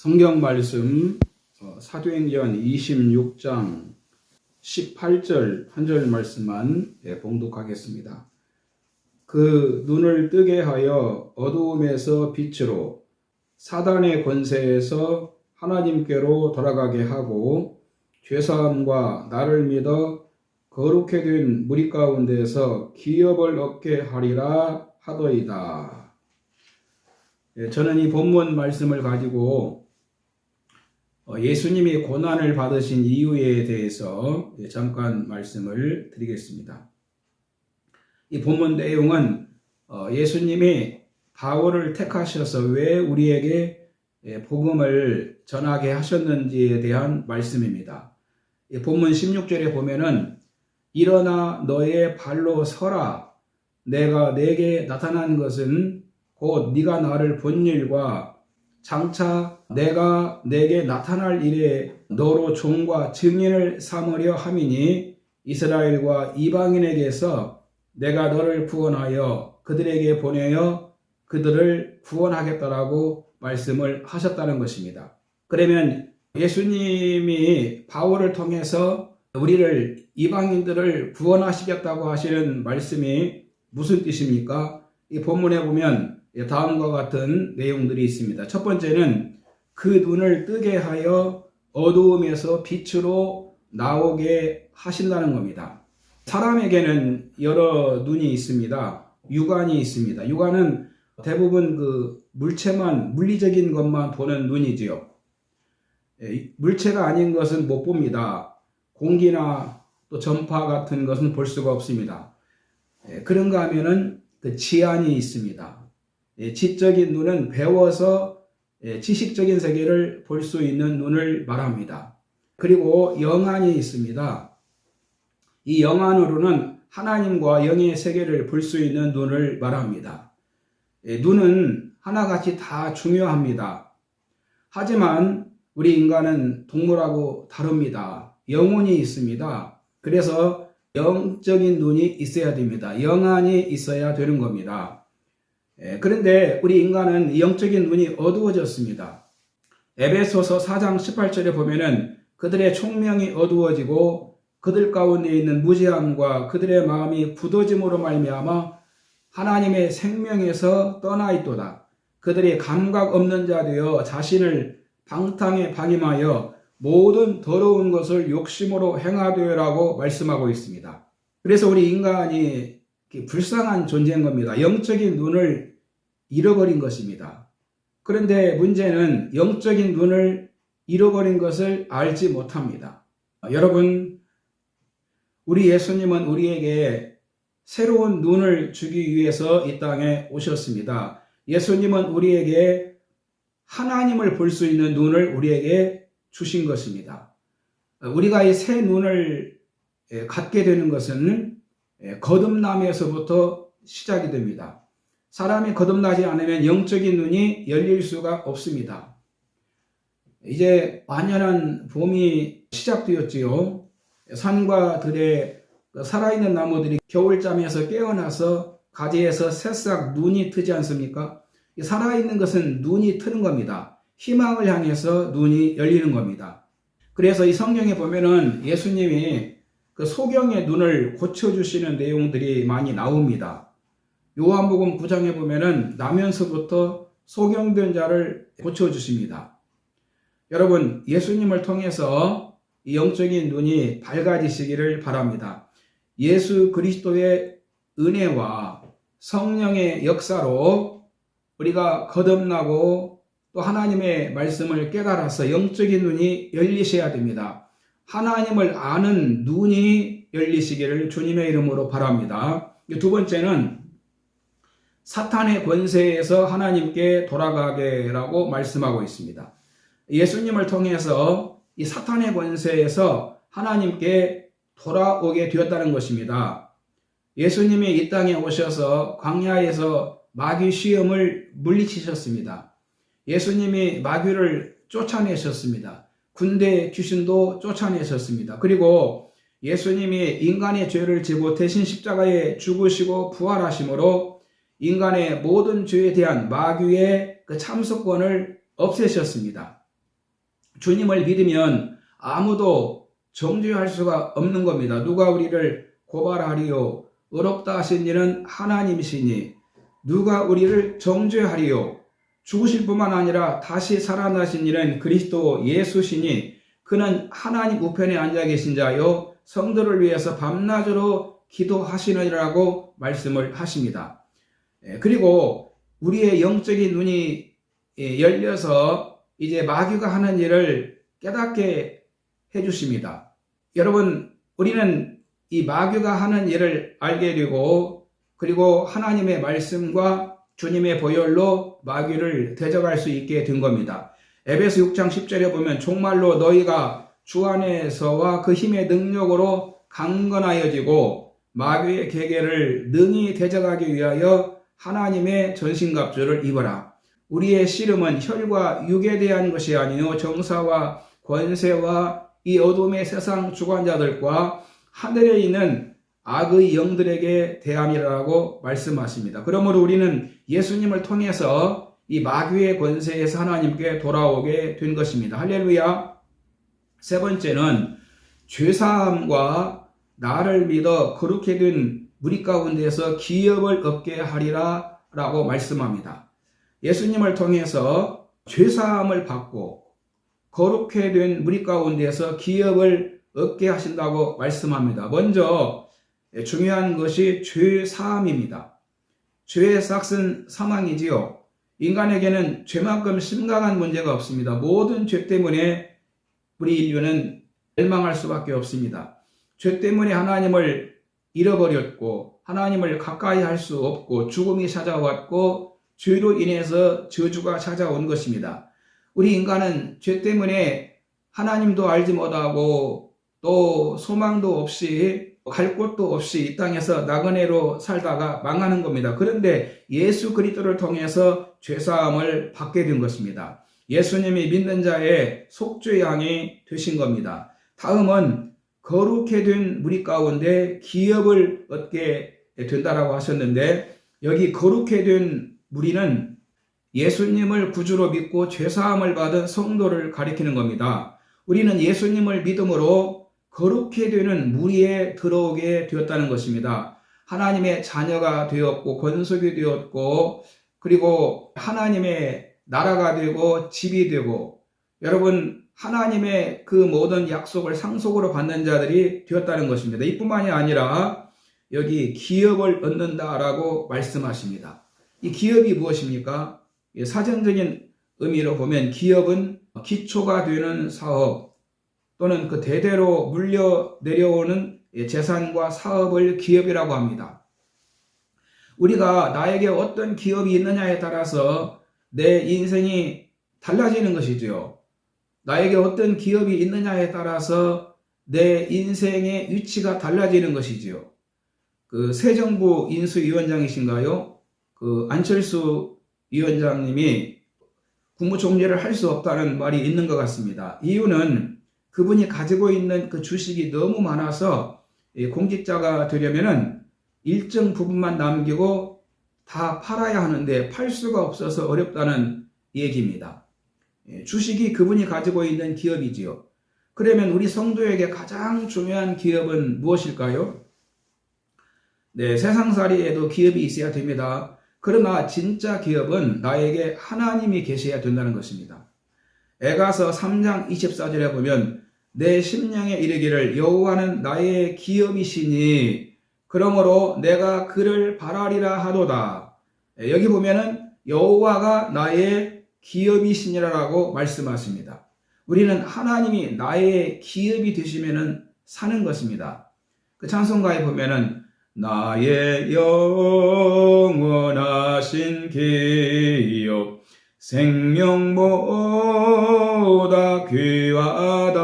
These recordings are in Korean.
성경 말씀 사도행전 26장 18절 한 절 말씀만 봉독하겠습니다. 그 눈을 뜨게 하여 어두움에서 빛으로 사단의 권세에서 하나님께로 돌아가게 하고 죄사함과 나를 믿어 거룩해 된 무리 가운데서 기업을 얻게 하리라 하더이다. 저는 이 본문 말씀을 가지고 예수님이 고난을 받으신 이유에 대해서 잠깐 말씀을 드리겠습니다. 이 본문 내용은 예수님이 바울을 택하셔서 왜 우리에게 복음을 전하게 하셨는지에 대한 말씀입니다. 이 본문 16절에 보면은 일어나 너의 발로 서라. 내가 내게 나타난 것은 곧 네가 나를 본 일과 장차 내가 내게 나타날 일에 너로 종과 증인을 삼으려 함이니 이스라엘과 이방인에게서 내가 너를 구원하여 그들에게 보내어 그들을 구원하겠다라고 말씀을 하셨다는 것입니다. 그러면 예수님이 바울을 통해서 우리를 이방인들을 구원하시겠다고 하시는 말씀이 무슨 뜻입니까? 이 본문에 보면 다음과 같은 내용들이 있습니다. 첫 번째는 그 눈을 뜨게 하여 어두움에서 빛으로 나오게 하신다는 겁니다. 사람에게는 여러 눈이 있습니다. 육안이 있습니다. 육안은 대부분 그 물체만, 물리적인 것만 보는 눈이지요. 물체가 아닌 것은 못 봅니다. 공기나 또 전파 같은 것은 볼 수가 없습니다. 그런가 하면은 그 지안이 있습니다. 지적인 눈은 배워서 지식적인 세계를 볼 수 있는 눈을 말합니다. 그리고 영안이 있습니다. 이 영안으로는 하나님과 영의 세계를 볼 수 있는 눈을 말합니다. 눈은 하나같이 다 중요합니다. 하지만 우리 인간은 동물하고 다릅니다. 영혼이 있습니다. 그래서 영적인 눈이 있어야 됩니다. 영안이 있어야 되는 겁니다. 그런데 우리 인간은 영적인 눈이 어두워졌습니다. 에베소서 4장 18절에 보면은 그들의 총명이 어두워지고 그들 가운데 있는 무지함과 그들의 마음이 굳어짐으로 말미암아 하나님의 생명에서 떠나 있도다. 그들이 감각 없는 자 되어 자신을 방탕에 방임하여 모든 더러운 것을 욕심으로 행하되라고 말씀하고 있습니다. 그래서 우리 인간이 불쌍한 존재인 겁니다. 영적인 눈을 잃어버린 것입니다. 그런데 문제는 영적인 눈을 잃어버린 것을 알지 못합니다. 여러분, 우리 예수님은 우리에게 새로운 눈을 주기 위해서 이 땅에 오셨습니다. 예수님은 우리에게 하나님을 볼 수 있는 눈을 우리에게 주신 것입니다. 우리가 이 새 눈을 갖게 되는 것은 거듭남에서부터 시작이 됩니다. 사람이 거듭나지 않으면 영적인 눈이 열릴 수가 없습니다. 이제 완연한 봄이 시작되었지요. 산과 들에 살아있는 나무들이 겨울잠에서 깨어나서 가지에서 새싹 눈이 트지 않습니까? 살아있는 것은 눈이 트는 겁니다. 희망을 향해서 눈이 열리는 겁니다. 그래서 이 성경에 보면은 예수님이 그 소경의 눈을 고쳐주시는 내용들이 많이 나옵니다. 요한복음 9장에 보면은 나면서부터 소경된 자를 고쳐주십니다. 여러분, 예수님을 통해서 이 영적인 눈이 밝아지시기를 바랍니다. 예수 그리스도의 은혜와 성령의 역사로 우리가 거듭나고 또 하나님의 말씀을 깨달아서 영적인 눈이 열리셔야 됩니다. 하나님을 아는 눈이 열리시기를 주님의 이름으로 바랍니다. 두 번째는 사탄의 권세에서 하나님께 돌아가게라고 말씀하고 있습니다. 예수님을 통해서 이 사탄의 권세에서 하나님께 돌아오게 되었다는 것입니다. 예수님이 이 땅에 오셔서 광야에서 마귀 시험을 물리치셨습니다. 예수님이 마귀를 쫓아내셨습니다. 군대 귀신도 쫓아내셨습니다. 그리고 예수님이 인간의 죄를 지고 대신 십자가에 죽으시고 부활하심으로 인간의 모든 죄에 대한 마귀의 그 참수권을 없애셨습니다. 주님을 믿으면 아무도 정죄할 수가 없는 겁니다. 누가 우리를 고발하리요? 의롭다 하신 이는 하나님이시니 누가 우리를 정죄하리요? 죽으실 뿐만 아니라 다시 살아나신 이는 그리스도 예수시니 그는 하나님 우편에 앉아 계신 자요 성도를 위해서 밤낮으로 기도하시느니라고 말씀을 하십니다. 그리고 우리의 영적인 눈이 열려서 이제 마귀가 하는 일을 깨닫게 해주십니다. 여러분, 우리는 이 마귀가 하는 일을 알게 되고 그리고 하나님의 말씀과 주님의 보혈로 마귀를 대적할 수 있게 된 겁니다. 에베소 6장 10절에 보면 정말로 너희가 주 안에서와 그 힘의 능력으로 강건하여지고 마귀의 계계를 능히 대적하기 위하여 하나님의 전신갑주를 입어라. 우리의 씨름은 혈과 육에 대한 것이 아니요 정사와 권세와 이 어둠의 세상 주관자들과 하늘에 있는 악의 영들에게 대함이라고 말씀하십니다. 그러므로 우리는 예수님을 통해서 이 마귀의 권세에서 하나님께 돌아오게 된 것입니다. 할렐루야. 세 번째는 죄사함과 나를 믿어 거룩해 된 무리 가운데서 기업을 얻게 하리라 라고 말씀합니다. 예수님을 통해서 죄사함을 받고 거룩해 된 무리 가운데서 기업을 얻게 하신다고 말씀합니다. 먼저 중요한 것이 죄사함입니다. 죄의 삭은 사망이지요. 인간에게는 죄만큼 심각한 문제가 없습니다. 모든 죄 때문에 우리 인류는 멸망할 수밖에 없습니다. 죄 때문에 하나님을 잃어버렸고 하나님을 가까이 할 수 없고 죽음이 찾아왔고 죄로 인해서 저주가 찾아온 것입니다. 우리 인간은 죄 때문에 하나님도 알지 못하고 또 소망도 없이 갈 곳도 없이 이 땅에서 나그네로 살다가 망하는 겁니다. 그런데 예수 그리스도를 통해서 죄사함을 받게 된 것입니다. 예수님이 믿는 자의 속죄양이 되신 겁니다. 다음은 거룩해 된 무리 가운데 기업을 얻게 된다라고 하셨는데 여기 거룩해 된 무리는 예수님을 구주로 믿고 죄사함을 받은 성도를 가리키는 겁니다. 우리는 예수님을 믿음으로 거룩해 되는 무리에 들어오게 되었다는 것입니다. 하나님의 자녀가 되었고 권속이 되었고 그리고 하나님의 나라가 되고 집이 되고 여러분 하나님의 그 모든 약속을 상속으로 받는 자들이 되었다는 것입니다. 이뿐만이 아니라 여기 기업을 얻는다라고 말씀하십니다. 이 기업이 무엇입니까? 사전적인 의미로 보면 기업은 기초가 되는 사업 또는 그 대대로 물려 내려오는 재산과 사업을 기업이라고 합니다. 우리가 나에게 어떤 기업이 있느냐에 따라서 내 인생이 달라지는 것이죠. 나에게 어떤 기업이 있느냐에 따라서 내 인생의 위치가 달라지는 것이지요. 그 새 정부 인수위원장이신가요? 그 안철수 위원장님이 국무총리를 할 수 없다는 말이 있는 것 같습니다. 이유는 그분이 가지고 있는 그 주식이 너무 많아서 공직자가 되려면은 일정 부분만 남기고 다 팔아야 하는데 팔 수가 없어서 어렵다는 얘기입니다. 주식이 그분이 가지고 있는 기업이지요. 그러면 우리 성도에게 가장 중요한 기업은 무엇일까요? 네, 세상살이에도 기업이 있어야 됩니다. 그러나 진짜 기업은 나에게 하나님이 계셔야 된다는 것입니다. 에가서 3장 24절에 보면 내 심령에 이르기를 여호와는 나의 기업이시니 그러므로 내가 그를 바라리라 하도다. 여기 보면은 여호와가 나의 기업이시니라라고 말씀하십니다. 우리는 하나님이 나의 기업이 되시면은 사는 것입니다. 그 찬송가에 보면은 나의 영원하신 기업 생명보다 귀하다.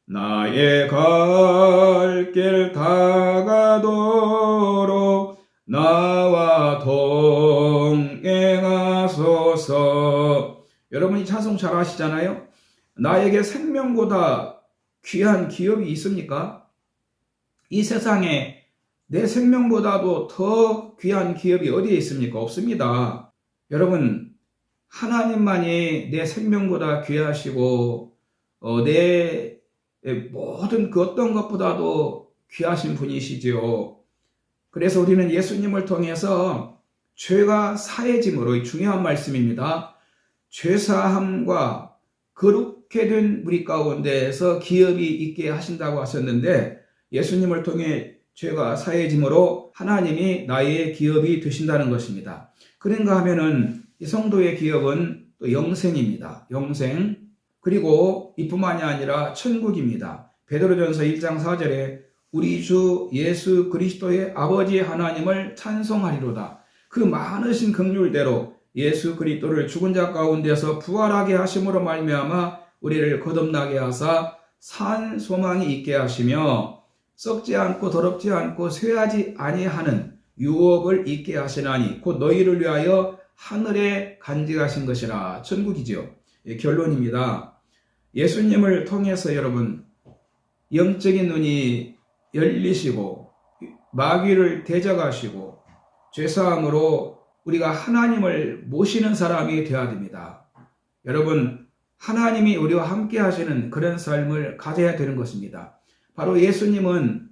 나의 갈 길 다가도록 나와 동행하소서. 여러분 이 찬송 잘 아시잖아요. 나에게 생명보다 귀한 기업이 있습니까? 이 세상에 내 생명보다도 더 귀한 기업이 어디에 있습니까? 없습니다. 여러분 하나님만이 내 생명보다 귀하시고 내 모든 그 어떤 것보다도 귀하신 분이시지요. 그래서 우리는 예수님을 통해서 죄가 사해짐으로, 중요한 말씀입니다. 죄사함과 거룩해 된 우리 가운데에서 기업이 있게 하신다고 하셨는데, 예수님을 통해 죄가 사해짐으로 하나님이 나의 기업이 되신다는 것입니다. 그런가 하면은 이 성도의 기업은 또 영생입니다. 영생. 그리고 이뿐만이 아니라 천국입니다. 베드로전서 1장 4절에 우리 주 예수 그리스도의 아버지 하나님을 찬송하리로다. 그 많으신 긍휼대로 예수 그리스도를 죽은 자 가운데서 부활하게 하심으로 말미암아 우리를 거듭나게 하사 산 소망이 있게 하시며 썩지 않고 더럽지 않고 쇠하지 아니하는 유업을 있게 하시나니 곧 너희를 위하여 하늘에 간직하신 것이라. 천국이죠. 결론입니다. 예수님을 통해서 여러분 영적인 눈이 열리시고 마귀를 대적하시고 죄사함으로 우리가 하나님을 모시는 사람이 되어야 됩니다. 여러분, 하나님이 우리와 함께 하시는 그런 삶을 가져야 되는 것입니다. 바로 예수님은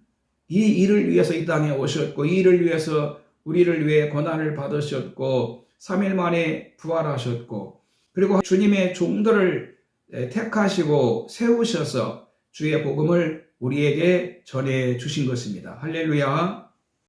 이 일을 위해서 이 땅에 오셨고, 이 일을 위해서 우리를 위해 고난을 받으셨고 3일 만에 부활하셨고, 그리고 주님의 종들을 택하시고 세우셔서 주의 복음을 우리에게 전해 주신 것입니다. 할렐루야.